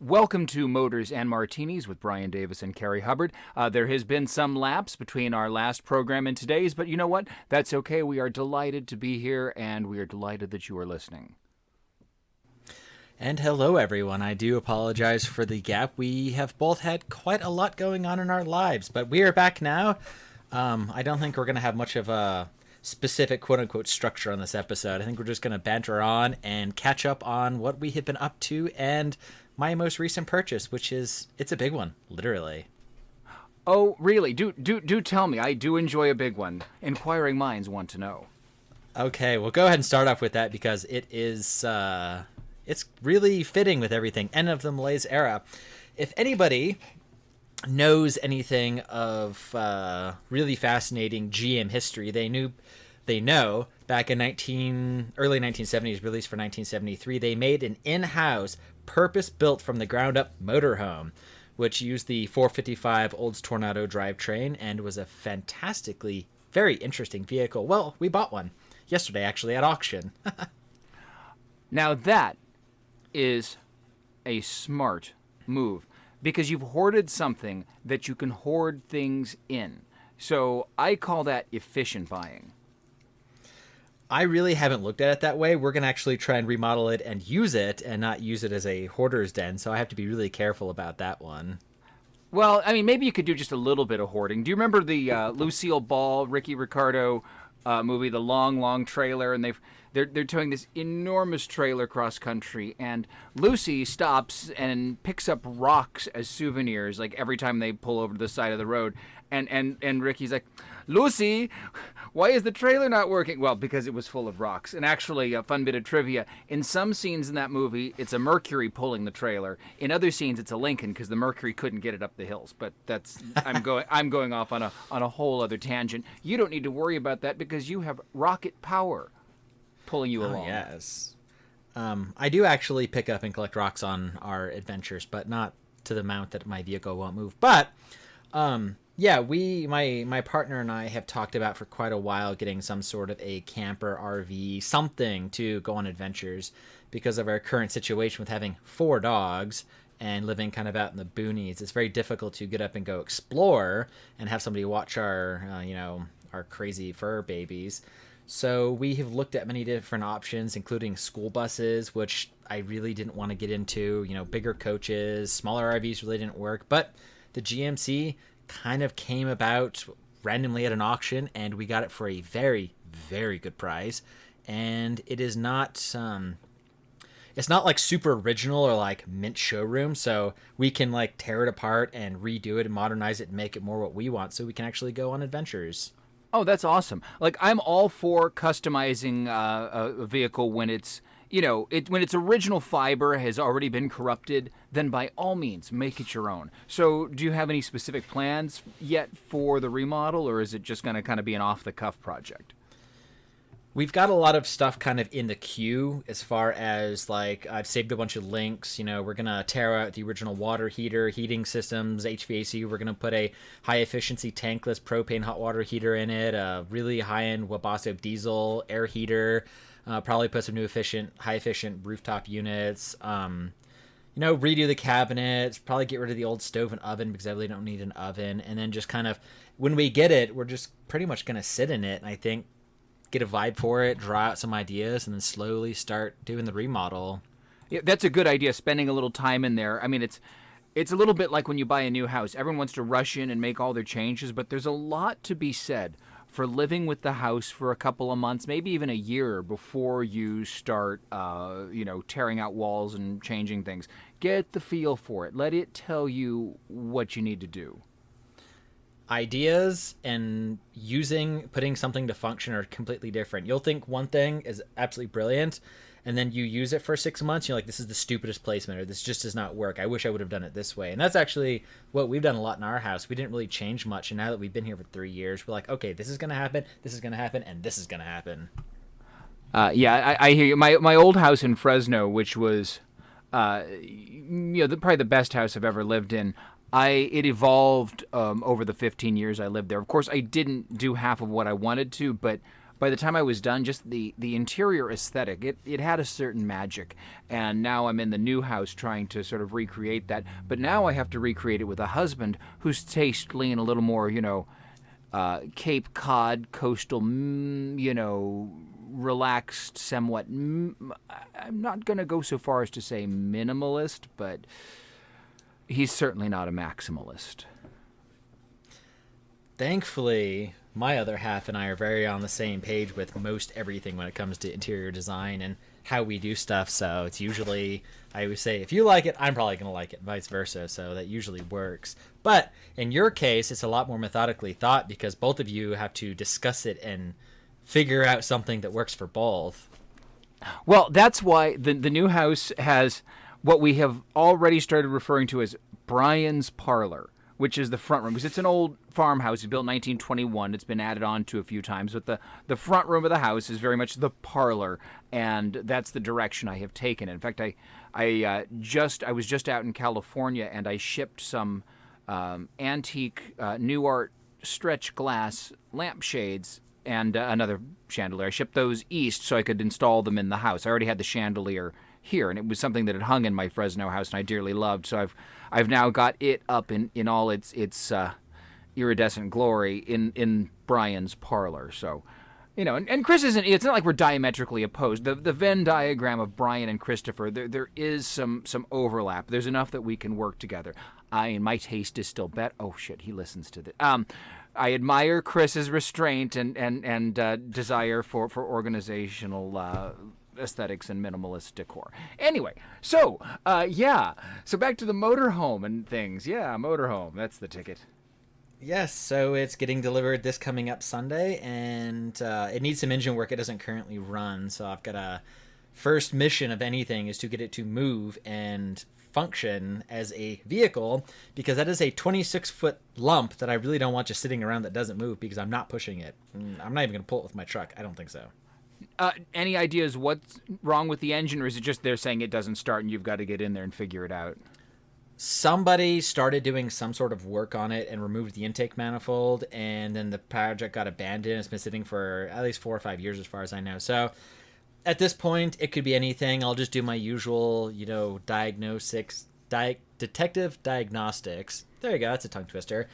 Welcome to Motors and Martinis with Brian Davis and Cary Hubbard. There has been some lapse between our last program and today's, but you know what? That's okay. We are delighted to be here, and we are delighted that you are listening. And hello, everyone. I do apologize for the gap. We have both had quite a lot going on in our lives, but we are back now. I don't think we're going to have much of a specific quote-unquote structure on this episode. I think we're just going to banter on and catch up on what we have been up to and my most recent purchase, which is, it's a big one, literally. Oh, really? Do tell me. I do enjoy a big one. Inquiring minds want to know. Okay, we'll go ahead and start off with that because it is, it's really fitting with everything. End of the Malaise era. If anybody knows anything of really fascinating GM history, they know back in early 1970s, released for 1973, they made an in-house, purpose-built from the ground up motorhome, which used the 455 Olds Tornado drivetrain and was a fantastically very interesting vehicle. Well, we bought one yesterday, actually, at auction. Now that is a smart move because you've hoarded something that you can hoard things in. So I call that efficient buying. I really haven't looked at it that way. We're going to actually try and remodel it and use it and not use it as a hoarder's den. So I have to be really careful about that one. Well, I mean, maybe you could do just a little bit of hoarding. Do you remember the Lucille Ball, Ricky Ricardo movie, the long trailer? And they're towing this enormous trailer cross country, and Lucy stops and picks up rocks as souvenirs, like every time they pull over to the side of the road. And Ricky's like, Lucy, why is the trailer not working? Well, because it was full of rocks. And actually, a fun bit of trivia, in some scenes in that movie, it's a Mercury pulling the trailer. In other scenes, it's a Lincoln because the Mercury couldn't get it up the hills. But I'm going off on a whole other tangent. You don't need to worry about that because you have rocket power pulling you along. Oh, yes. I do actually pick up and collect rocks on our adventures, but not to the amount that my vehicle won't move. But yeah, my partner and I have talked about for quite a while getting some sort of a camper, RV, something to go on adventures because of our current situation with having 4 dogs and living kind of out in the boonies. It's very difficult to get up and go explore and have somebody watch our crazy fur babies. So we have looked at many different options, including school buses, which I really didn't want to get into. Bigger coaches, smaller RVs really didn't work. But the GMC kind of came about randomly at an auction, and we got it for a very, very good price. And it is not, it's not like super original or like mint showroom. So we can like tear it apart and redo it and modernize it and make it more what we want, so we can actually go on adventures. Oh, that's awesome. Like, I'm all for customizing a vehicle when it's, when its original fiber has already been corrupted, then by all means, make it your own. So do you have any specific plans yet for the remodel, or is it just going to kind of be an off-the-cuff project? We've got a lot of stuff kind of in the queue as far as, like, I've saved a bunch of links. We're going to tear out the original water heater, heating systems, HVAC. We're going to put a high-efficiency tankless propane hot water heater in it, a really high-end Webasto diesel air heater, probably put some new high-efficient rooftop units, redo the cabinets, probably get rid of the old stove and oven because I really don't need an oven. And then just kind of, when we get it, we're just pretty much going to sit in it, and I think get a vibe for it, draw out some ideas, and then slowly start doing the remodel. Yeah, that's a good idea, spending a little time in there. I mean, it's a little bit like when you buy a new house. Everyone wants to rush in and make all their changes, but there's a lot to be said for living with the house for a couple of months, maybe even a year before you start, tearing out walls and changing things. Get the feel for it. Let it tell you what you need to do. Ideas and putting something to function are completely different. You'll think one thing is absolutely brilliant, and then you use it for 6 months, you're like, this is the stupidest placement, or this just does not work. I wish I would have done it this way. And that's actually what we've done a lot in our house. We didn't really change much, and now that we've been here for 3 years, we're like, okay, this is going to happen, this is going to happen, and this is going to happen. Yeah, I hear you. My old house in Fresno, which was probably the best house I've ever lived in, it evolved over the 15 years I lived there. Of course, I didn't do half of what I wanted to, but by the time I was done, just the interior aesthetic, it had a certain magic. And now I'm in the new house trying to sort of recreate that. But now I have to recreate it with a husband whose taste lean a little more, Cape Cod, coastal, relaxed, somewhat. I'm not going to go so far as to say minimalist, but he's certainly not a maximalist. Thankfully, my other half and I are very on the same page with most everything when it comes to interior design and how we do stuff. So it's usually, I always say, if you like it, I'm probably going to like it, vice versa. So that usually works. But in your case, it's a lot more methodically thought because both of you have to discuss it and figure out something that works for both. Well, that's why the new house has what we have already started referring to as Bryan's Parlor, which is the front room, because it's an old farmhouse. It's built in 1921. It's been added on to a few times, but the front room of the house is very much the parlor, and that's the direction I have taken. In fact, I was just out in California, and I shipped some antique New Art stretch glass lampshades and another chandelier. I shipped those east so I could install them in the house. I already had the chandelier here, and it was something that had hung in my Fresno house, and I dearly loved. So I've now got it up in all its iridescent glory in Bryan's Parlor. So, and Chris isn't. It's not like we're diametrically opposed. The Venn diagram of Bryan and Christopher, there is some overlap. There's enough that we can work together. My taste is still better. Oh shit, he listens to this. I admire Chris's restraint and desire for organizational aesthetics and minimalist decor. Anyway, so back to the motorhome and things. Yeah, motorhome. That's the ticket. Yes, so it's getting delivered this coming up Sunday, and it needs some engine work. It doesn't currently run, so I've got a first mission of anything is to get it to move and function as a vehicle, because that is a 26-foot lump that I really don't want just sitting around that doesn't move because I'm not pushing it. I'm not even going to pull it with my truck. I don't think so. Any ideas what's wrong with the engine, or is it just they're saying it doesn't start and you've got to get in there and figure it out? Somebody started doing some sort of work on it and removed the intake manifold, and then the project got abandoned. It's been sitting for at least 4 or 5 years as far as I know. So at this point, it could be anything. I'll just do my usual, detective diagnostics. There you go. That's a tongue twister.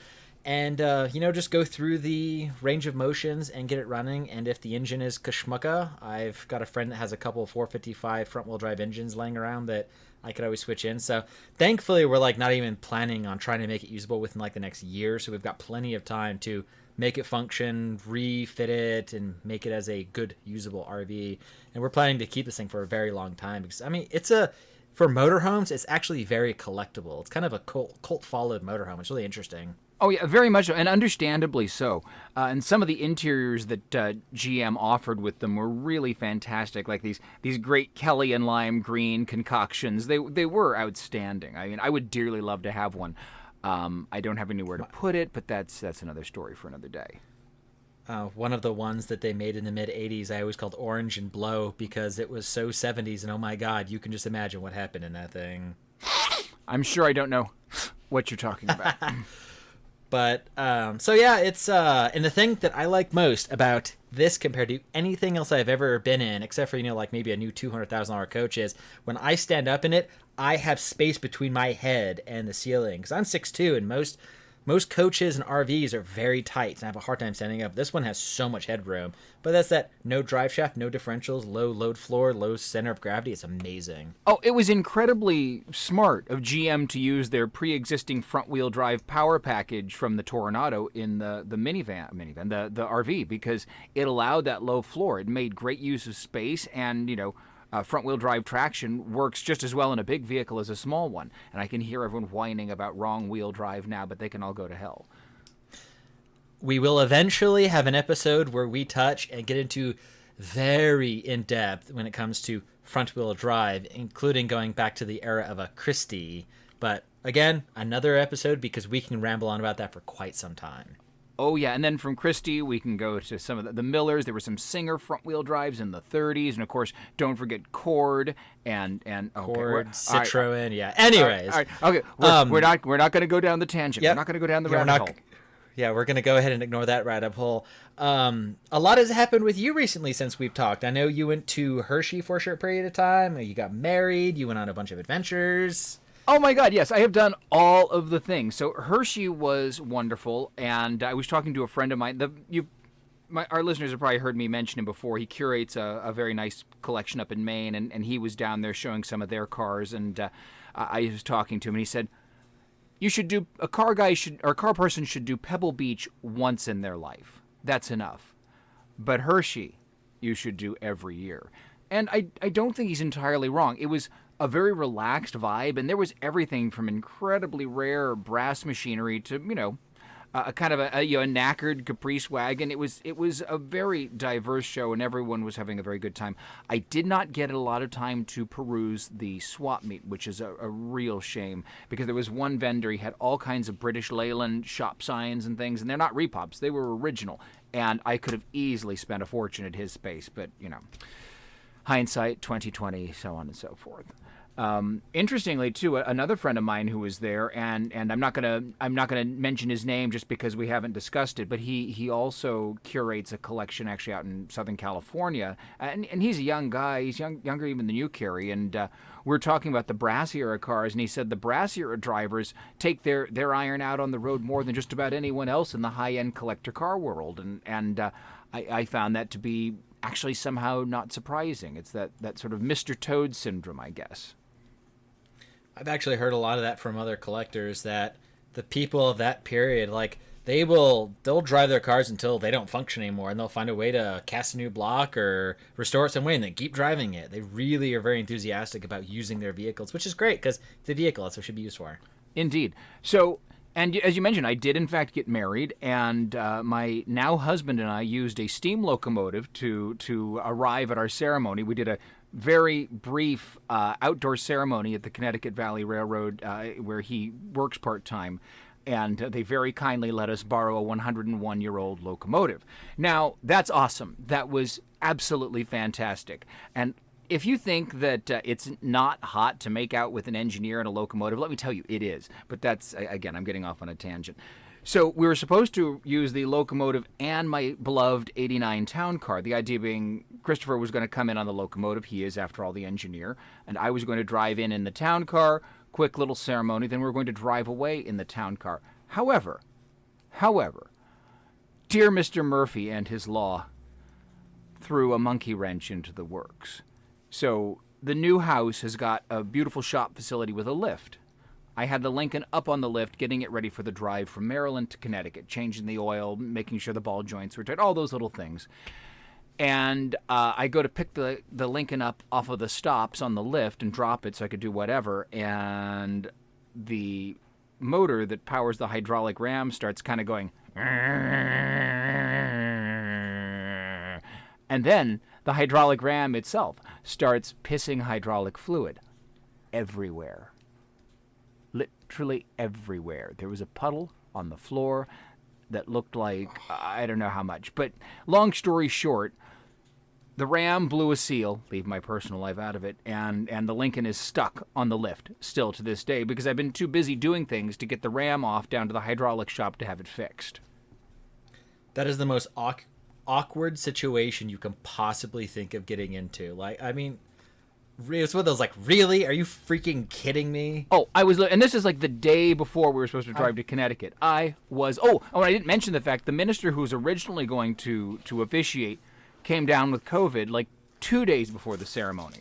And, just go through the range of motions and get it running. And if the engine is kashmuka, I've got a friend that has a couple of 455 front-wheel drive engines laying around that I could always switch in. So thankfully, we're not even planning on trying to make it usable within the next year. So we've got plenty of time to make it function, refit it, and make it as a good usable RV. And we're planning to keep this thing for a very long time because, for motorhomes, it's actually very collectible. It's kind of a cult-followed motorhome. It's really interesting. Oh, yeah, very much so, and understandably so. And some of the interiors that GM offered with them were really fantastic, like these great Kelly and lime green concoctions. They were outstanding. I mean, I would dearly love to have one. I don't have anywhere to put it, but that's another story for another day. One of the ones that they made in the mid-'80s, I always called Orange and Blow because it was so 70s, and oh my God, you can just imagine what happened in that thing. I'm sure I don't know what you're talking about. But, it's, and the thing that I like most about this compared to anything else I've ever been in, except for, maybe a new $200,000 coach, is when I stand up in it, I have space between my head and the ceiling. Because I'm 6'2", and most coaches and RVs are very tight, and I have a hard time standing up. This one has so much headroom. But that's that no drive shaft, no differentials, low load floor, low center of gravity. It's amazing. Oh, it was incredibly smart of GM to use their pre-existing front-wheel drive power package from the Toronado in the minivan, the RV, because it allowed that low floor. It made great use of space, and, front-wheel drive traction works just as well in a big vehicle as a small one. And I can hear everyone whining about wrong-wheel drive now, but they can all go to hell. We will eventually have an episode where we touch and get into very in-depth when it comes to front-wheel drive, including going back to the era of a Christie. But again, another episode because we can ramble on about that for quite some time. Oh, yeah, and then from Christie, we can go to some of the Millers. There were some Singer front-wheel drives in the 30s, and, of course, don't forget Cord and Cord, Citroen, yeah. Anyways. All right, okay, we're not going to go down the tangent. Yep. We're not going to go down the rabbit hole. Yeah, we're going to go ahead and ignore that rabbit hole. A lot has happened with you recently since we've talked. I know you went to Hershey for a short period of time. You got married. You went on a bunch of adventures. Oh my God, yes, I have done all of the things. So Hershey was wonderful, and I was talking to a friend of mine. Our listeners have probably heard me mention him before. He curates a very nice collection up in Maine, and he was down there showing some of their cars, and I was talking to him, and he said, "You should do a car person should do Pebble Beach once in their life. That's enough. But Hershey, you should do every year." And I don't think he's entirely wrong. It was a very relaxed vibe, and there was everything from incredibly rare brass machinery to, a kind of a knackered Caprice wagon. It was a very diverse show, and everyone was having a very good time. I did not get a lot of time to peruse the swap meet, which is a real shame, because there was one vendor, he had all kinds of British Leyland shop signs and things, and they're not repops, they were original, and I could have easily spent a fortune at his space, but, hindsight, 2020, so on and so forth. Interestingly, too, another friend of mine who was there, and I'm not gonna mention his name just because we haven't discussed it, but he also curates a collection actually out in Southern California, and he's a young guy. He's younger even than you, Cary, and we're talking about the brass era cars, and he said the brass era drivers take their iron out on the road more than just about anyone else in the high-end collector car world, and I found that to be actually somehow not surprising. It's that sort of Mr. Toad syndrome, I guess. I've actually heard a lot of that from other collectors, that the people of that period, like, they'll drive their cars until they don't function anymore, and they'll find a way to cast a new block or restore it some way, and then keep driving it. They really are very enthusiastic about using their vehicles, which is great because it's a vehicle. That's what it should be used for. Indeed. So, and as you mentioned, I did in fact get married, and my now husband and I used a steam locomotive to arrive at our ceremony. We did a very brief outdoor ceremony at the Connecticut Valley Railroad, where he works part-time, and they very kindly let us borrow a 101-year-old locomotive. Now, that's awesome. That was absolutely fantastic. And if you think that it's not hot to make out with an engineer in a locomotive, let me tell you, it is. But that's, again, I'm getting off on a tangent. So we were supposed to use the locomotive and my beloved 89 town car. The idea being Christopher was going to come in on the locomotive. He is, after all, the engineer. And I was going to drive in the town car, quick little ceremony. Then we were going to drive away in the town car. However, dear Mr. Murphy and his law threw a monkey wrench into the works. So the new house has got a beautiful shop facility with a lift. I had the Lincoln up on the lift, getting it ready for the drive from Maryland to Connecticut, changing the oil, making sure the ball joints were tight, all those little things. And I go to pick the Lincoln up off of the stops on the lift and drop it so I could do whatever. And the motor that powers the hydraulic ram starts kind of going. And then the hydraulic ram itself starts pissing hydraulic fluid everywhere. Literally everywhere. There was a puddle on the floor that looked like I don't know how much. But long story short, the ram blew a seal, leave my personal life out of it, and the Lincoln is stuck on the lift still to this day because I've been too busy doing things to get the ram off down to the hydraulic shop to have it fixed. That is the most awkward situation you can possibly think of getting into. Like, I mean, it's one of those, like, really? Are you freaking kidding me? Oh, and this is like the day before we were supposed to drive to Connecticut. I didn't mention the fact the minister who was originally going to officiate came down with COVID like 2 days before the ceremony.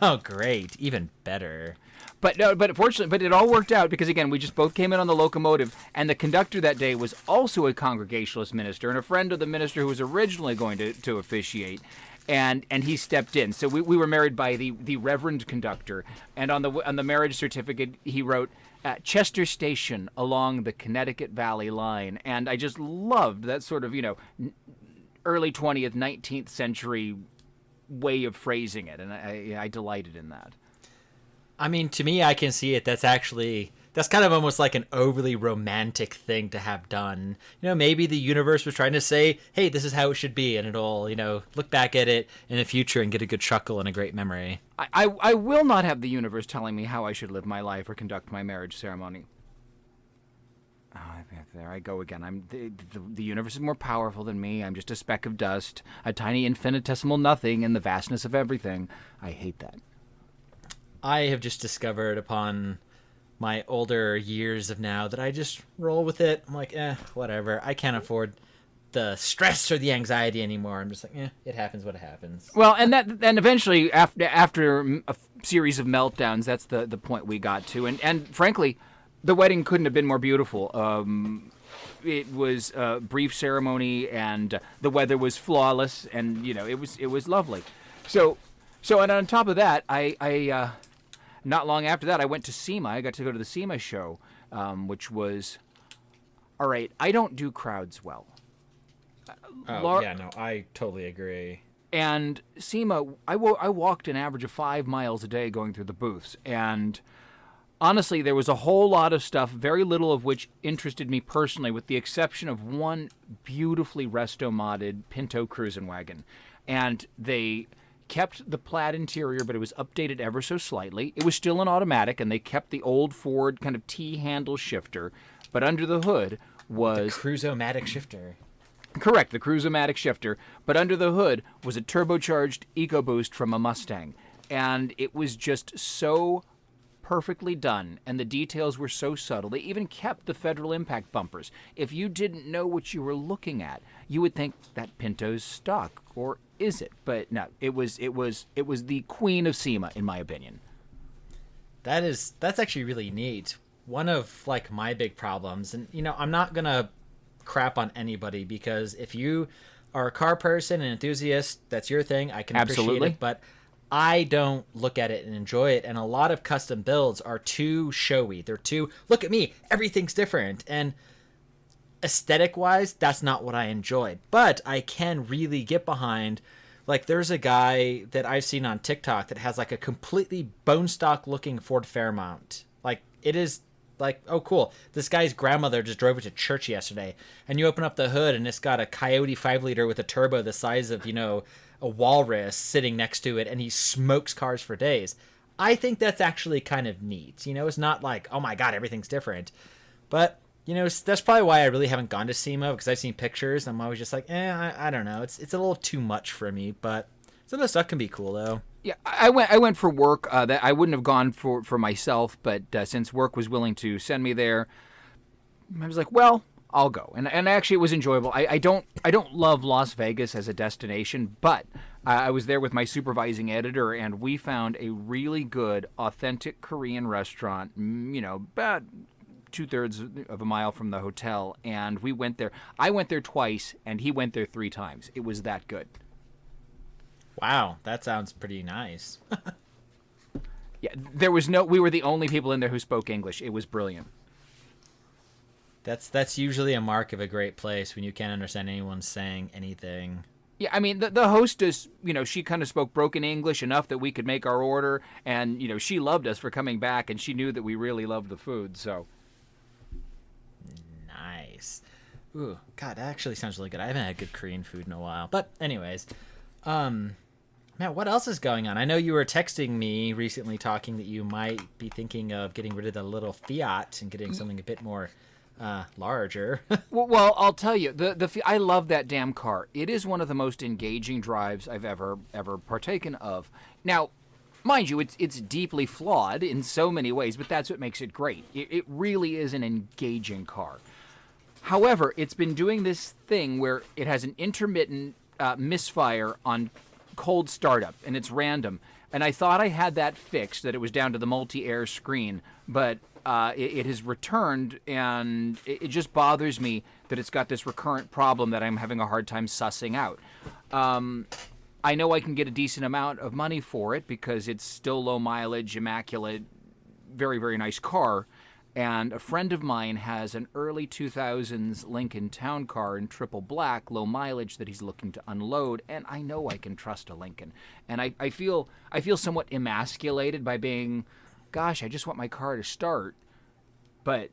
Oh, great. Even better. But fortunately, it all worked out because, again, we just both came in on the locomotive, and the conductor that day was also a Congregationalist minister and a friend of the minister who was originally going to officiate, and he stepped in. So we were married by the Reverend Conductor, and on the marriage certificate he wrote, Chester Station along the Connecticut Valley line, and I just loved that sort of, early 20th, 19th century way of phrasing it, and I delighted in that. I mean, to me, I can see it. That's kind of almost like an overly romantic thing to have done. Maybe the universe was trying to say, hey, this is how it should be, and it'll, look back at it in the future and get a good chuckle and a great memory. I will not have the universe telling me how I should live my life or conduct my marriage ceremony. There I go again. The universe is more powerful than me. I'm just a speck of dust, a tiny infinitesimal nothing in the vastness of everything. I hate that. I have just discovered upon my older years of now that I just roll with it. I'm like, whatever. I can't afford the stress or the anxiety anymore. I'm just like, it happens what it happens. Well, and eventually after a series of meltdowns, that's the point we got to. And frankly, the wedding couldn't have been more beautiful. It was a brief ceremony, and the weather was flawless, and it was lovely. So and on top of that, I not long after that I went to SEMA. I got to go to the SEMA show, which was all right. I don't do crowds well. No, I totally agree. And SEMA, I walked an average of 5 miles a day going through the booths, and honestly, there was a whole lot of stuff, very little of which interested me personally, with the exception of one beautifully resto-modded Pinto cruisin' wagon. And they kept the plaid interior, but it was updated ever so slightly. It was still an automatic, and they kept the old Ford kind of T-handle shifter, but under the hood was... The Cruisomatic shifter. Correct, the Cruisomatic shifter, but under the hood was a turbocharged EcoBoost from a Mustang. And it was just so perfectly done, and the details were so subtle. They even kept the federal impact bumpers. If you didn't know what you were looking at, you would think that Pinto's stock, or is it? But no, it was the queen of SEMA, in my opinion. That's actually really neat. One of like my big problems, and I'm not gonna crap on anybody, because if you are a car person and enthusiast, that's your thing. I can appreciate it, but I don't look at it and enjoy it. And a lot of custom builds are too showy. They're too, look at me, everything's different. And aesthetic wise, that's not what I enjoy. But I can really get behind, like there's a guy that I've seen on TikTok that has like a completely bone stock looking Ford Fairmount. Like it is like, oh cool, this guy's grandmother just drove it to church yesterday. And you open up the hood and it's got a Coyote 5-liter with a turbo the size of, a walrus sitting next to it, and he smokes cars for days. I think that's actually kind of neat. It's not like, oh my god, everything's different. But, that's probably why I really haven't gone to SEMA, because I've seen pictures, and I'm always just like, I don't know. It's a little too much for me, but some of the stuff can be cool, though. Yeah, I went for work. That I wouldn't have gone for myself, but since work was willing to send me there, I was like, well, I'll go. And actually it was enjoyable. I don't love Las Vegas as a destination, but I was there with my supervising editor, and we found a really good, authentic Korean restaurant, about 2/3 of a mile from the hotel, and we went there. I went there twice, and he went there 3 times. It was that good. Wow, that sounds pretty nice. Yeah, we were the only people in there who spoke English. It was brilliant. That's usually a mark of a great place, when you can't understand anyone saying anything. Yeah, I mean, the hostess, she kind of spoke broken English enough that we could make our order, and, she loved us for coming back, and she knew that we really loved the food, so. Nice. Ooh, God, that actually sounds really good. I haven't had good Korean food in a while. But anyways, man, what else is going on? I know you were texting me recently talking that you might be thinking of getting rid of the little Fiat and getting something a bit more larger. well, I'll tell you, I love that damn car. It is one of the most engaging drives I've ever partaken of. Now, mind you, it's deeply flawed in so many ways, but that's what makes it great. It really is an engaging car. However, it's been doing this thing where it has an intermittent misfire on cold startup, and it's random. And I thought I had that fixed, that it was down to the multi-air screen, but it has returned, and it just bothers me that it's got this recurrent problem that I'm having a hard time sussing out. I know I can get a decent amount of money for it because it's still low mileage, immaculate, very, very nice car. And a friend of mine has an early 2000s Lincoln Town Car in triple black, low mileage, that he's looking to unload, and I know I can trust a Lincoln. And I feel somewhat emasculated by being, gosh, I just want my car to start. But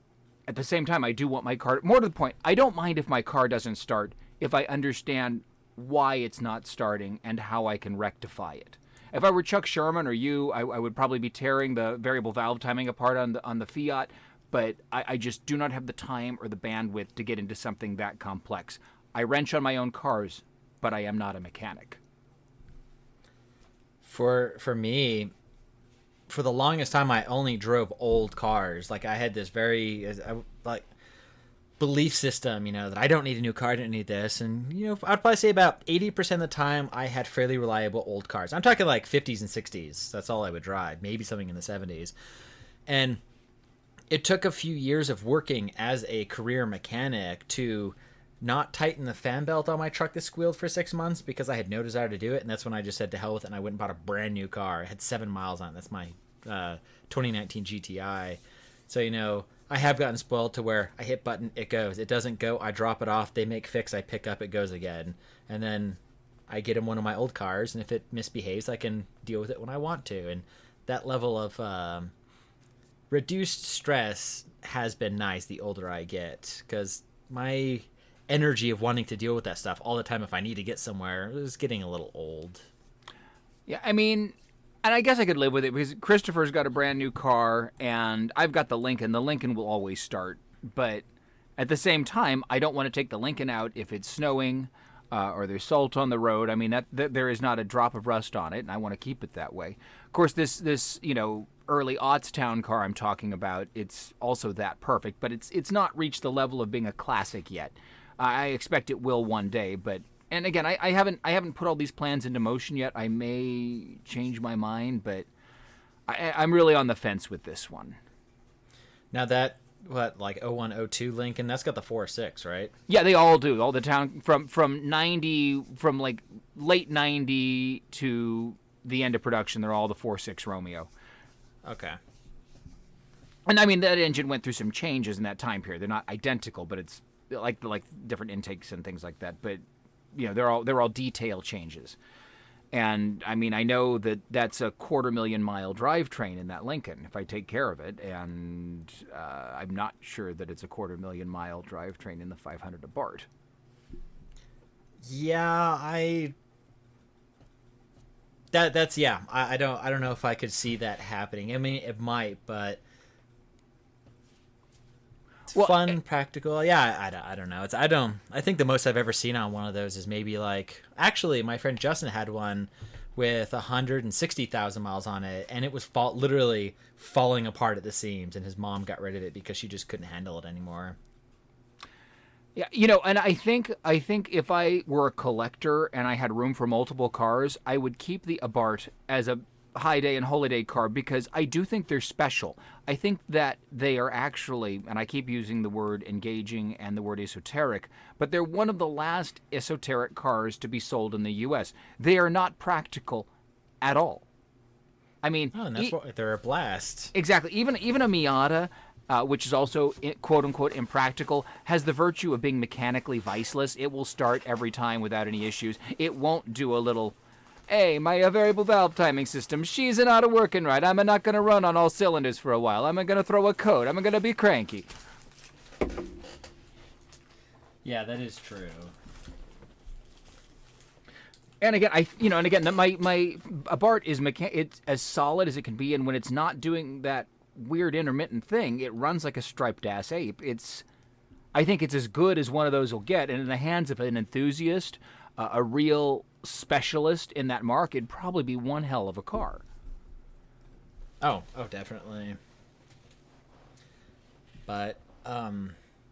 at the same time, I do want my car, more to the point, I don't mind if my car doesn't start if I understand why it's not starting and how I can rectify it. If I were Chuck Sherman or you, I would probably be tearing the variable valve timing apart on the Fiat. but I just do not have the time or the bandwidth to get into something that complex. I wrench on my own cars, but I am not a mechanic. For me, for the longest time, I only drove old cars. Like I had this very like belief system, that I don't need a new car, I don't need this. And, I'd probably say about 80% of the time I had fairly reliable old cars. I'm talking like 50s and 60s. That's all I would drive. Maybe something in the 70s. And it took a few years of working as a career mechanic to not tighten the fan belt on my truck that squealed for 6 months because I had no desire to do it. And that's when I just said to hell with it, and I went and bought a brand new car. It had 7 miles on it. That's my 2019 GTI. So, I have gotten spoiled to where I hit button, it goes. It doesn't go, I drop it off, they make fix, I pick up, it goes again. And then I get in one of my old cars, and if it misbehaves, I can deal with it when I want to. And that level of reduced stress has been nice the older I get, because my energy of wanting to deal with that stuff all the time if I need to get somewhere is getting a little old. Yeah, I mean, and I guess I could live with it because Christopher's got a brand new car and I've got the Lincoln. The Lincoln will always start. But at the same time, I don't want to take the Lincoln out if it's snowing or there's salt on the road. I mean, that there is not a drop of rust on it, and I want to keep it that way. Of course, this early aughts town car I'm talking about, it's also that perfect, but it's not reached the level of being a classic yet. I expect it will one day, but... And again, I haven't put all these plans into motion yet. I may change my mind, but I'm really on the fence with this one. Now that, like 0102 Lincoln, that's got the 4.6, right? Yeah, they all do. All the town from 90, from like late 90 to the end of production, they're all the 4.6 Romeo. Okay. And I mean, that engine went through some changes in that time period. They're not identical, but it's like different intakes and things like that. But they're all detail changes. And I mean, I know that's a 250,000-mile drivetrain in that Lincoln if I take care of it, and I'm not sure that it's a 250,000-mile drivetrain in the 500 Abarth. Yeah, I don't know if I could see that happening. I mean, it might, but fun, practical. Yeah, I don't know. I think the most I've ever seen on one of those is maybe actually my friend Justin had one with 160,000 miles on it, and it was literally falling apart at the seams, and his mom got rid of it because she just couldn't handle it anymore. Yeah, and I think if I were a collector and I had room for multiple cars, I would keep the Abarth as a high day and holiday car because I do think they're special. I think that they are actually, and I keep using the word engaging and the word esoteric, but they're one of the last esoteric cars to be sold in the U.S. They are not practical at all. I mean, that's why they're a blast. Exactly. Even a Miata, which is also quote unquote impractical, has the virtue of being mechanically viceless. It will start every time without any issues. It won't do a little, hey, my variable valve timing system, she's not a working right. I'm not going to run on all cylinders for a while. I'm going to throw a code. I'm going to be cranky. Yeah, that is true. And again, my Abarth is it's as solid as it can be, and when it's not doing that weird intermittent thing, it runs like a striped ass ape. I think it's as good as one of those will get, and in the hands of an enthusiast, a real specialist in that market, it'd probably be one hell of a car. Oh, definitely. But what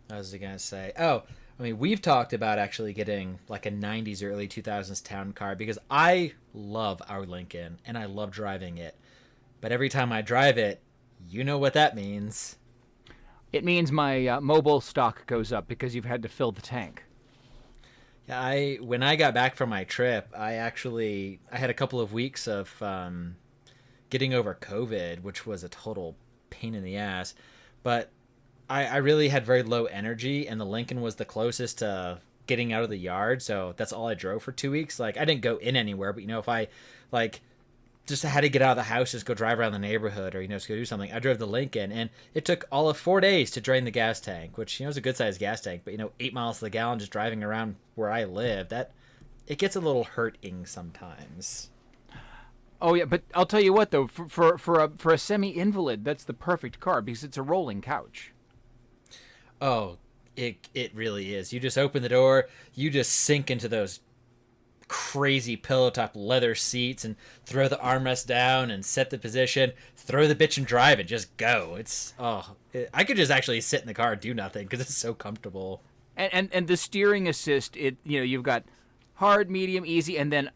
was I gonna say? Oh, I mean, we've talked about actually getting like a 90s or early 2000s town car because I love our Lincoln and I love driving it. But every time I drive it, you know what that means. It means my mobile stock goes up because you've had to fill the tank. Yeah, when I got back from my trip, I had a couple of weeks of getting over COVID, which was a total pain in the ass. But I really had very low energy, and the Lincoln was the closest to getting out of the yard, so that's all I drove for 2 weeks. I didn't go in anywhere, but if I just had to get out of the house, just go drive around the neighborhood, or just go do something, I drove the Lincoln, and it took all of 4 days to drain the gas tank, which is a good sized gas tank, but 8 miles to the gallon just driving around where I live, that it gets a little hurting sometimes. Oh yeah, but I'll tell you what though, for a semi-invalid, that's the perfect car because it's a rolling couch. Oh, it really is. You just open the door, you just sink into those crazy pillow top leather seats and throw the armrest down and set the position, throw the bitch and drive and just go. I could just actually sit in the car and do nothing because it's so comfortable. And the steering assist, you've got hard, medium, easy, and then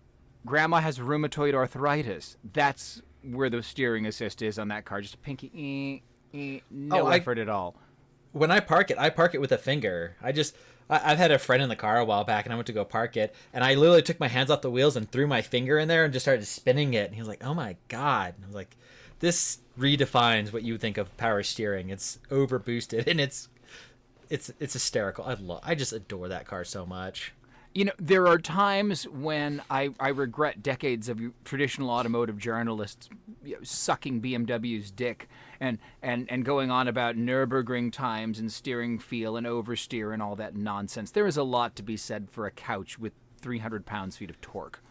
grandma has rheumatoid arthritis. That's where the steering assist is on that car. Just a pinky, no effort at all. When I park it with a finger. I've had a friend in the car a while back, and I went to go park it, and I literally took my hands off the wheels and threw my finger in there and just started spinning it. And he was like, "Oh my god!" And I was like, "This redefines what you would think of power steering. It's over boosted, and it's hysterical. I just adore that car so much." There are times when I regret decades of traditional automotive journalists sucking BMW's dick and going on about Nürburgring times and steering feel and oversteer and all that nonsense. There is a lot to be said for a couch with 300 pounds-feet of torque.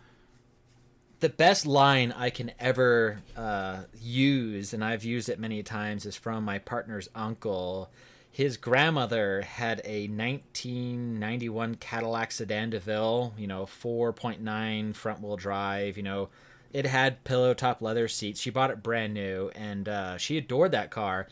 The best line I can ever use, and I've used it many times, is from my partner's uncle. His grandmother had a 1991 Cadillac Sedan DeVille, 4.9 front-wheel drive. It had pillow top leather seats. She bought it brand new, and she adored that car.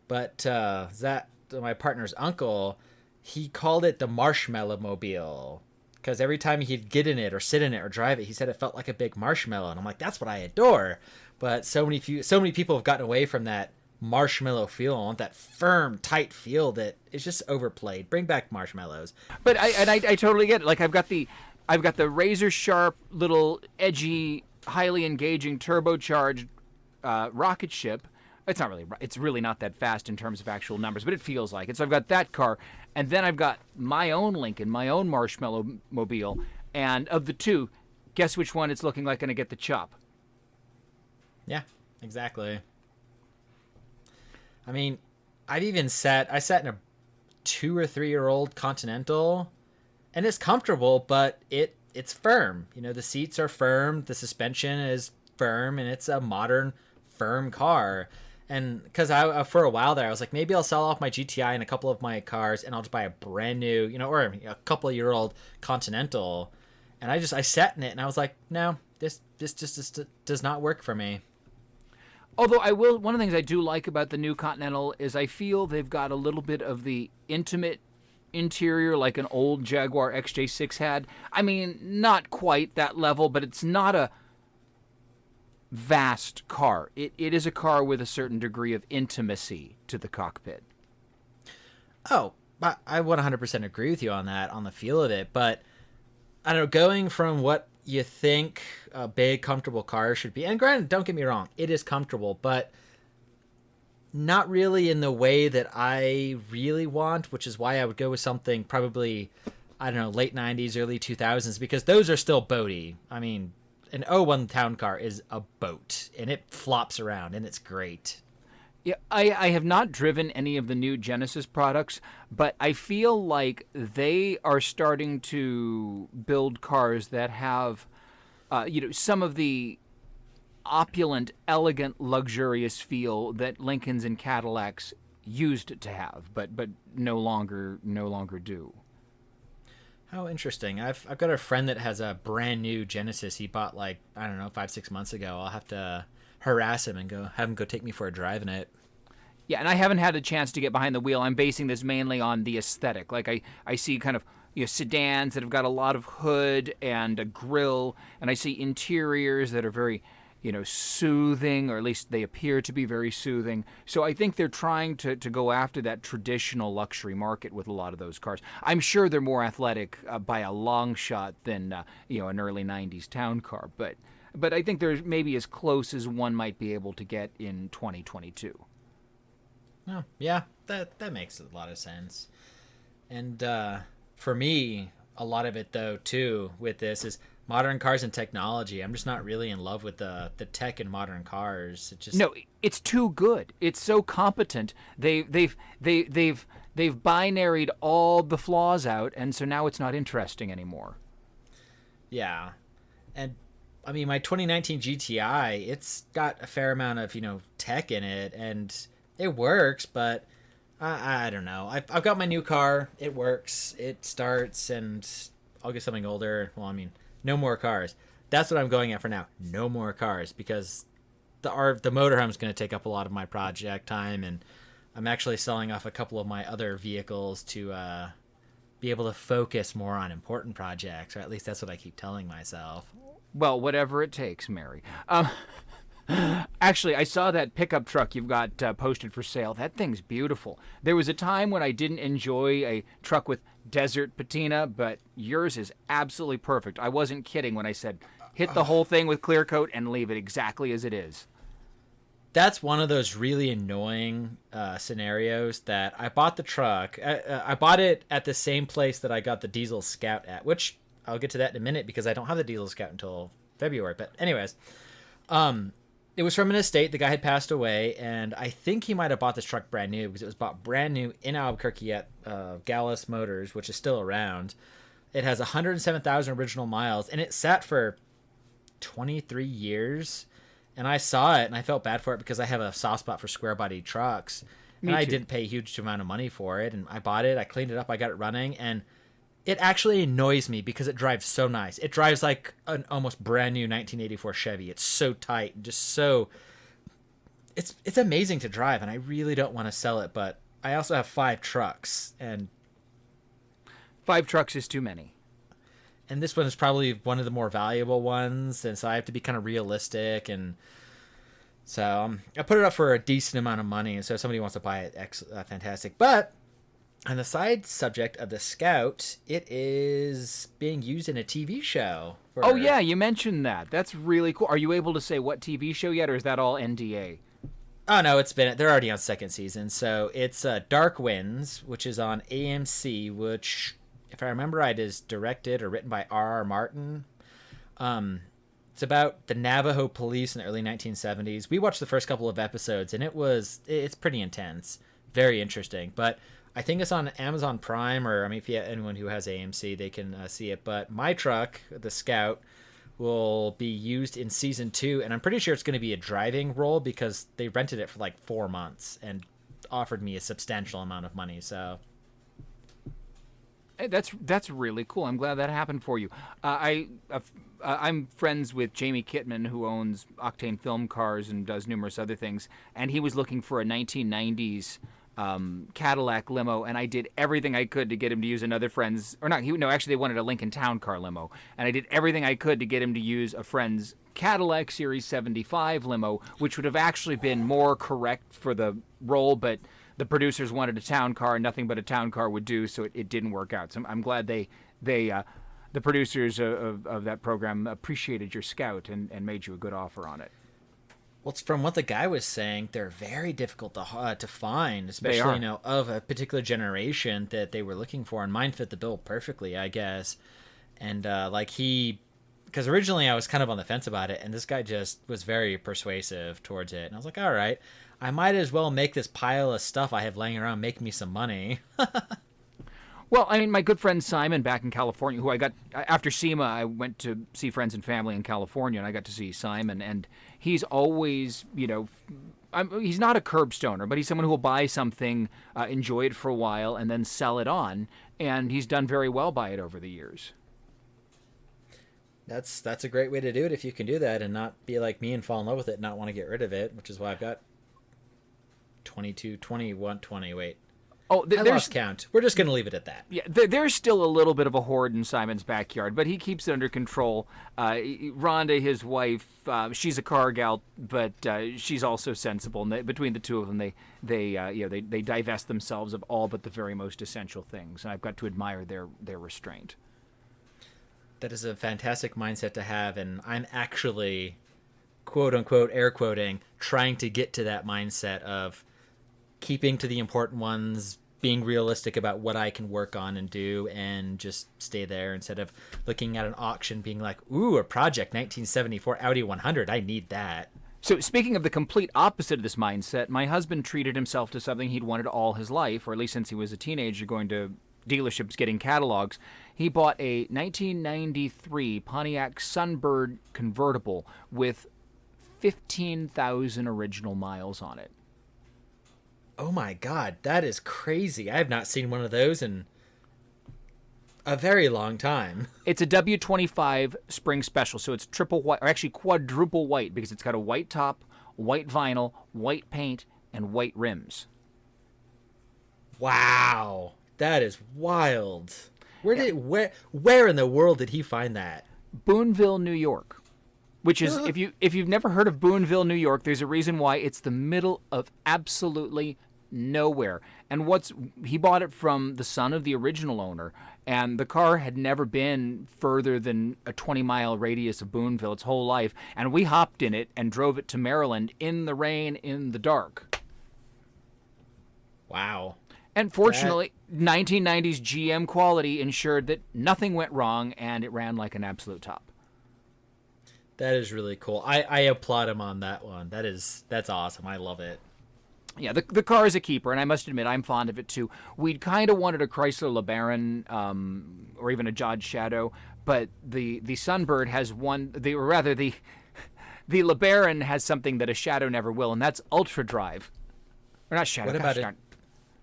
But my partner's uncle, he called it the Marshmallow Mobile, because every time he'd get in it or sit in it or drive it, he said it felt like a big marshmallow. And I'm like, that's what I adore. But so many people have gotten away from that marshmallow feel. I want that firm, tight feel that is just overplayed. Bring back marshmallows. But I totally get it. Like I've got the razor sharp, little edgy, highly engaging, turbocharged rocket ship. It's really not that fast in terms of actual numbers, but it feels like it. So I've got that car, and then I've got my own Lincoln, my own Marshmallow Mobile, and of the two, guess which one it's looking like going to get the chop? Yeah, exactly. I mean, I sat in a 2 or 3 year old Continental, and it's comfortable, but it's firm. The seats are firm, the suspension is firm, and it's a modern, firm car. And because for a while there, I was like, maybe I'll sell off my GTI and a couple of my cars, and I'll just buy a brand new, or a couple of year old Continental. And I sat in it, and I was like, no, this just does not work for me. Although one of the things I do like about the new Continental is I feel they've got a little bit of the intimate interior like an old Jaguar XJ6 had. I mean, not quite that level, but it's not a vast car. It is a car with a certain degree of intimacy to the cockpit. Oh, I 100% agree with you on that, on the feel of it. But I don't know, going from what you think a big, comfortable car should be, and granted, don't get me wrong, it is comfortable, but not really in the way that I really want, which is why I would go with something probably, I don't know, late 90s, early 2000s, because those are still boaty. I mean, an '01 town car is a boat, and it flops around, and it's great. Yeah, I have not driven any of the new Genesis products, but I feel like they are starting to build cars that have, some of the opulent, elegant, luxurious feel that Lincolns and Cadillacs used to have, but no longer do. How interesting. I've got a friend that has a brand new Genesis he bought 5-6 months ago. I'll have to harass him and have him go take me for a drive in it. Yeah, and I haven't had a chance to get behind the wheel. I'm basing this mainly on the aesthetic. Like I see kind of sedans that have got a lot of hood and a grille, and I see interiors that are very soothing, or at least they appear to be very soothing. So I think they're trying to go after that traditional luxury market with a lot of those cars. I'm sure they're more athletic by a long shot than an early 90s town car, but I think they're maybe as close as one might be able to get in 2022. Oh, yeah, that makes a lot of sense. And for me, a lot of it, though, too, with this is modern cars and technology. I'm just not really in love with the tech in modern cars. No, it's too good. It's so competent. They've binaried all the flaws out, and so now it's not interesting anymore. Yeah, and I mean, my 2019 GTI, it's got a fair amount of, tech in it, and it works, but I don't know. I've got my new car. It works. It starts, and I'll get something older. Well, I mean, no more cars. That's what I'm going at for now. No more cars, because the motorhome's going to take up a lot of my project time, and I'm actually selling off a couple of my other vehicles to be able to focus more on important projects, or at least that's what I keep telling myself. Well, whatever it takes, Mary. Actually, I saw that pickup truck you've got posted for sale. That thing's beautiful. There was a time when I didn't enjoy a truck with desert patina, but yours is absolutely perfect. I wasn't kidding when I said hit the whole thing with clear coat and leave it exactly as it is. That's one of those really annoying scenarios that I bought the truck. I bought it at the same place that I got the Diesel Scout at, which I'll get to that in a minute because I don't have the Diesel Scout until February. But anyways, it was from an estate. The guy had passed away, and I think he might have bought this truck brand new because it was bought brand new in Albuquerque at Gallus Motors, which is still around. It has 107,000 original miles, and it sat for 23 years. And I saw it, and I felt bad for it because I have a soft spot for square-body trucks. And I didn't pay a huge amount of money for it, and I bought it. I cleaned it up. I got it running, and it actually annoys me because it drives so nice. It drives like an almost brand new 1984 Chevy. It's so tight, just so... It's amazing to drive, and I really don't want to sell it, but I also have 5 trucks, and... 5 trucks is too many. And this one is probably one of the more valuable ones, and so I have to be kind of realistic, and so I put it up for a decent amount of money, and so if somebody wants to buy it, fantastic. But on the side subject of the Scout, it is being used in a TV show. Oh, yeah, you mentioned that. That's really cool. Are you able to say what TV show yet, or is that all NDA? Oh, no, they're already on second season. So it's Dark Winds, which is on AMC, which, if I remember right, is directed or written by R.R. Martin. It's about the Navajo police in the early 1970s. We watched the first couple of episodes, and it's pretty intense. Very interesting. But I think it's on Amazon Prime, or I mean, if you have anyone who has AMC, they can see it. But my truck, the Scout, will be used in season 2, and I'm pretty sure it's going to be a driving role because they rented it for like 4 months and offered me a substantial amount of money. So Hey, that's really cool. I'm glad that happened for you. I'm friends with Jamie Kittman, who owns Octane Film Cars and does numerous other things, and he was looking for a 1990s Cadillac limo, and I did everything I could to get him to use another friend's, or not, actually they wanted a Lincoln Town Car limo, and I did everything I could to get him to use a friend's Cadillac Series 75 limo, which would have actually been more correct for the role, but the producers wanted a town car, and nothing but a town car would do, so it didn't work out. So I'm glad the producers of that program appreciated your Scout and made you a good offer on it. Well, it's from what the guy was saying, they're very difficult to find, especially of a particular generation that they were looking for, and mine fit the bill perfectly, I guess. And because originally I was kind of on the fence about it, and this guy just was very persuasive towards it, and I was like, all right, I might as well make this pile of stuff I have laying around make me some money. Well, I mean, my good friend Simon back in California, who I got after SEMA, I went to see friends and family in California, and I got to see Simon, and he's always, he's not a curb stoner, but he's someone who will buy something, enjoy it for a while, and then sell it on, and he's done very well by it over the years. That's a great way to do it if you can do that and not be like me and fall in love with it and not want to get rid of it, which is why I've got 20, wait. Oh, I lost count. We're just going to leave it at that. Yeah, there's still a little bit of a horde in Simon's backyard, but he keeps it under control. Rhonda, his wife, she's a car gal, but she's also sensible. And between the two of them, they divest themselves of all but the very most essential things. And I've got to admire their restraint. That is a fantastic mindset to have, and I'm actually, quote unquote, air quoting, trying to get to that mindset of keeping to the important ones, being realistic about what I can work on and do, and just stay there instead of looking at an auction being like, ooh, a project 1974 Audi 100, I need that. So speaking of the complete opposite of this mindset, my husband treated himself to something he'd wanted all his life, or at least since he was a teenager, going to dealerships getting catalogs. He bought a 1993 Pontiac Sunbird convertible with 15,000 original miles on it. Oh my God, that is crazy. I have not seen one of those in a very long time. It's a W25 spring special, so it's triple white, or actually quadruple white, because it's got a white top, white vinyl, white paint, and white rims. Wow, that is wild. Where in the world did he find that? Boonville, New York. Which is, if you've never heard of Boonville, New York, there's a reason why. It's the middle of absolutely nowhere. And he bought it from the son of the original owner, and the car had never been further than a 20-mile radius of Boonville its whole life. And we hopped in it and drove it to Maryland in the rain, in the dark. Wow. And fortunately, 1990s GM quality ensured that nothing went wrong, and it ran like an absolute top. That is really cool. I applaud him on that one. That's awesome. I love it. Yeah, the car is a keeper, and I must admit I'm fond of it too. We'd kind of wanted a Chrysler LeBaron, or even a Dodge Shadow, but the Sunbird has one. The LeBaron has something that a Shadow never will, and that's Ultra Drive. Or not Shadow.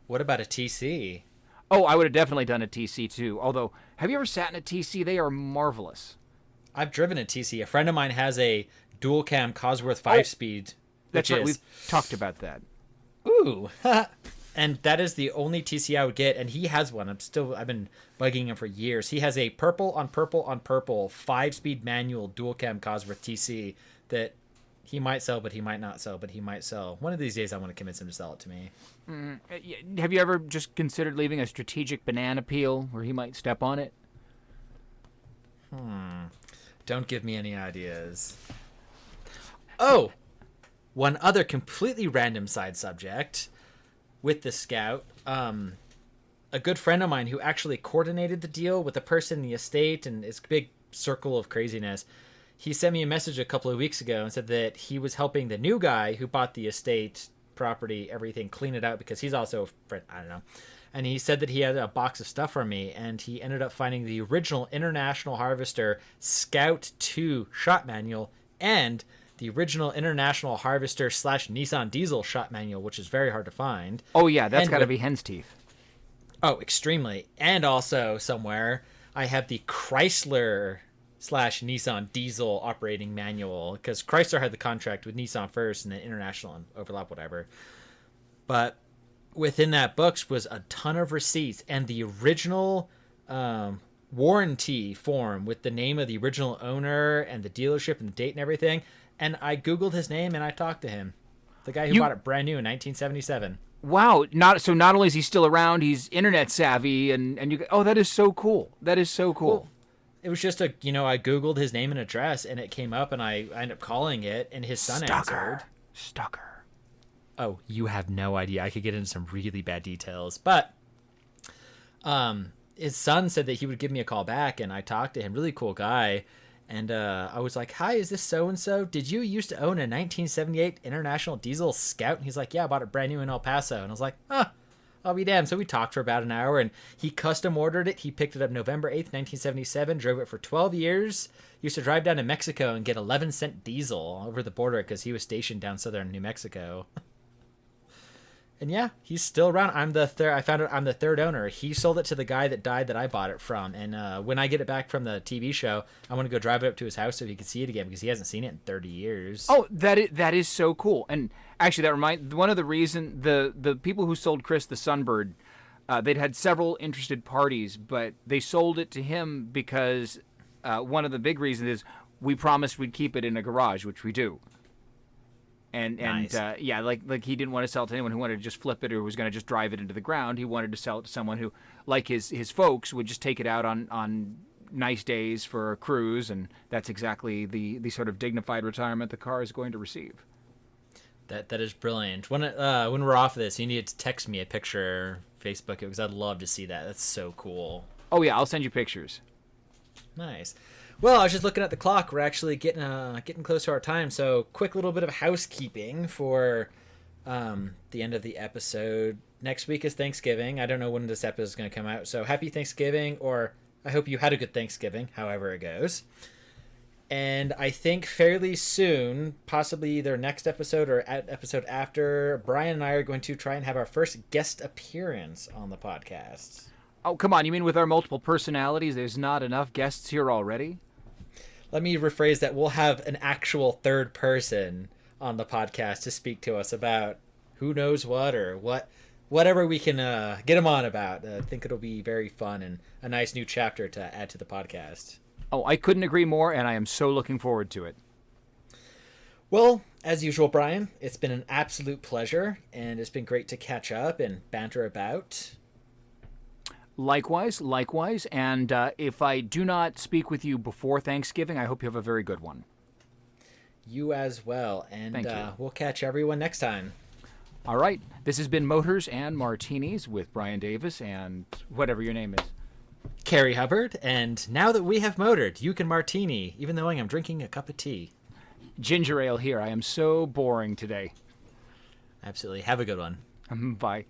What about a TC? Oh, I would have definitely done a TC too. Although, have you ever sat in a TC? They are marvelous. I've driven a TC. A friend of mine has a dual cam Cosworth 5-speed. That's right. We've talked about that. Ooh. And that is the only TC I would get, and he has one. I've been bugging him for years. He has a purple on purple 5-speed manual dual cam Cosworth TC that he might sell, but he might not sell, but he might sell. One of these days I want to convince him to sell it to me. Have you ever just considered leaving a strategic banana peel where he might step on it? Don't give me any ideas. Oh, one other completely random side subject with the Scout. A good friend of mine who actually coordinated the deal with the person in the estate and his big circle of craziness. He sent me a message a couple of weeks ago and said that he was helping the new guy who bought the estate, property, everything, clean it out, because he's also a friend, I don't know. And he said that he had a box of stuff for me, and he ended up finding the original International Harvester Scout 2 shot manual and the original International Harvester / Nissan Diesel shot manual, which is very hard to find. Oh, yeah, that's got to be hen's teeth. Oh, extremely. And also somewhere, I have the Chrysler / Nissan Diesel operating manual, because Chrysler had the contract with Nissan first and then International and overlap, whatever. But within that books was a ton of receipts and the original warranty form with the name of the original owner and the dealership and the date and everything. And I Googled his name and I talked to him. The guy who bought it brand new in 1977. Wow. Not only is he still around, he's internet savvy, and you go, oh, that is so cool. That is so cool. Well, it was just I Googled his name and address and it came up and I ended up calling it and his son answered. Stucker. Oh, you have no idea. I could get into some really bad details. But his son said that he would give me a call back, and I talked to him. Really cool guy. And I was like, hi, is this so-and-so? Did you used to own a 1978 International Diesel Scout? And he's like, yeah, I bought it brand new in El Paso. And I was like, I'll be damned. So we talked for about an hour, and he custom ordered it. He picked it up November 8th, 1977, drove it for 12 years. Used to drive down to Mexico and get 11-cent diesel over the border because he was stationed down southern New Mexico. And yeah, he's still around. I found out I'm the third owner. He sold it to the guy that died that I bought it from. And when I get it back from the TV show, I want to go drive it up to his house so he can see it again, because he hasn't seen it in 30 years. Oh, that is so cool. And actually, that reminds one of the reason the people who sold Chris the Sunbird, they'd had several interested parties, but they sold it to him because one of the big reasons is we promised we'd keep it in a garage, which we do. And nice. Yeah, like he didn't want to sell it to anyone who wanted to just flip it or was going to just drive it into the ground. He wanted to sell it to someone who, like his folks, would just take it out on nice days for a cruise, and that's exactly the sort of dignified retirement the car is going to receive. That is brilliant. When we're off of this, you need to text me a picture, Facebook it, because I'd love to see that. That's so cool. Oh yeah, I'll send you pictures. Nice. Well, I was just looking at the clock. We're actually getting close to our time. So, quick little bit of housekeeping for the end of the episode. next week is Thanksgiving. I don't know when this episode is going to come out, so happy Thanksgiving, or I hope you had a good Thanksgiving, however it goes. And I think fairly soon, possibly either next episode or episode after, Bryan and I are going to try and have our first guest appearance on the podcast. Oh, come on. You mean with our multiple personalities, there's not enough guests here already? Let me rephrase that. We'll have an actual third person on the podcast to speak to us about who knows what or whatever we can get them on about. I think it'll be very fun and a nice new chapter to add to the podcast. Oh, I couldn't agree more, and I am so looking forward to it. Well, as usual, Bryan, it's been an absolute pleasure, and it's been great to catch up and banter about. Likewise. And if I do not speak with you before Thanksgiving, I hope you have a very good one. You as well. And Thank you. We'll catch everyone next time. All right. This has been Motors and Martinis with Bryan Davis and whatever your name is. Cary Hubbard, and now that we have motored, you can martini, even though I'm drinking a cup of tea. Ginger ale here. I am so boring today. Absolutely. Have a good one. Bye.